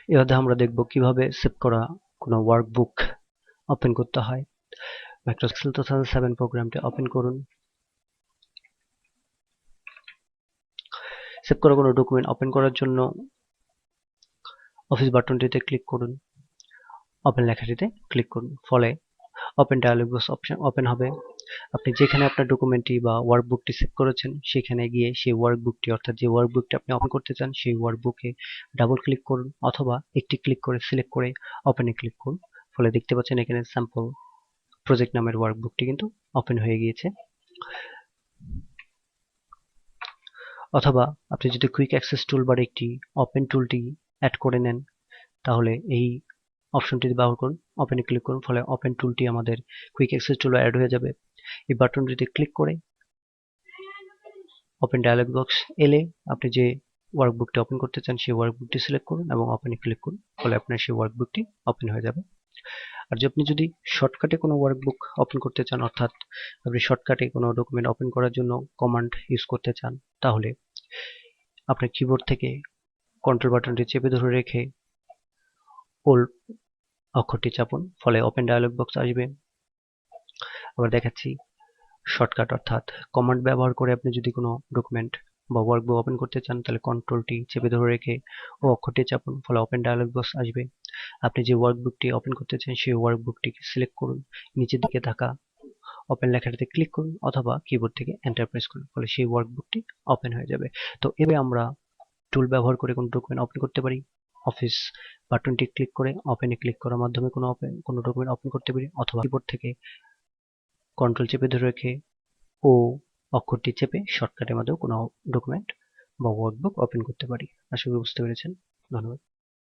এবার আমরা দেখব কিভাবে সেভ করা কোনো ওয়ার্কবুক ওপেন করতে হয়। মাইক্রোসফট এক্সেল 2007 প্রোগ্রামটি ওপেন করুন। সেভ করা কোনো ডকুমেন্ট ওপেন করার জন্য অফিস বাটনটিতে ক্লিক করুন, ওপেন লেখাটিতে ক্লিক করুন, ফলে open dialog box option open হবে। আপনি যেখানে আপনার ডকুমেন্টটি বা ওয়ার্কবুকটি সেভ করেছেন সেখানে গিয়ে সেই ওয়ার্কবুকটি অর্থাৎ যে ওয়ার্কবুকটি আপনি ওপেন করতে চান সেই ওয়ার্কবুকে ডাবল ক্লিক করুন অথবা একটি ক্লিক করে সিলেক্ট করে ওপেনে ক্লিক করুন। ফলে দেখতে পাচ্ছেন এখানে স্যাম্পল প্রজেক্ট নামের ওয়ার্কবুকটি কিন্তু ওপেন হয়ে গিয়েছে। অথবা আপনি যদি কুইক অ্যাক্সেস টুলবারে একটি ওপেন টুলটি অ্যাড করে নেন তাহলে এই অপশনটি ব্যবহার করুন, ওপেনে ক্লিক করুন, ফলে ওপেন টুলটি আমাদের কুইক অ্যাক্সেস টুলে অ্যাড হয়ে যাবে। এই বাটনটিতে ক্লিক করে ওপেন ডায়ালগ বক্স এলে আপনি যে ওয়ার্কবুকটি ওপেন করতে চান সেই ওয়ার্কবুকটি সিলেক্ট করুন এবং ওপেনে ক্লিক করুন, ফলে আপনার সেই ওয়ার্কবুকটি ওপেন হয়ে যাবে। আর আপনি যদি শর্টকাটে কোনো ওয়ার্কবুক ওপেন করতে চান অর্থাৎ আপনি শর্টকাটে কোনো ডকুমেন্ট ওপেন করার জন্য কমান্ড ইউজ করতে চান তাহলে আপনার কিবোর্ড থেকে কন্ট্রোল বাটনটি চেপে ধরে রেখে হোল্ড অক্ষরটি চাপুন, ফলে ওপেন ডায়ালগ বক্স আসবে। আবার দেখাচ্ছি শর্টকাট অর্থাৎ কমান্ড ব্যবহার করে আপনি যদি কোনো ডকুমেন্ট বা ওয়ার্কবুক ওপেন করতে চান তাহলে কন্ট্রোলটি চেপে ধরে রেখে ও অক্ষরটি চাপুন, ফলে ওপেন ডায়ালগ বক্স আসবে। আপনি যে ওয়ার্কবুকটি ওপেন করতে চান সেই ওয়ার্কবুকটিকে সিলেক্ট করুন, নিচের দিকে থাকা ওপেন লেখাটিতে ক্লিক করুন অথবা কিবোর্ড থেকে এন্টার প্রেস করুন, ফলে সেই ওয়ার্কবুকটি ওপেন হয়ে যাবে। তো এভাবে আমরা টুল ব্যবহার করে কোনো ডকুমেন্ট ওপেন করতে পারি। অফিস বাটনটি ক্লিক করে ওপেনে ক্লিক করার মাধ্যমে কোনো ডকুমেন্ট ওপেন করতে পারি অথবা কিবোর্ড থেকে কন্ট্রোল চেপে ধরে রেখে ও অক্ষরটি চেপে শর্টকাটের মাধ্যমে কোনো ডকুমেন্ট বা ওয়ার্কবুক ওপেন করতে পারি। আশা করি বুঝতে পেরেছেন। ধন্যবাদ।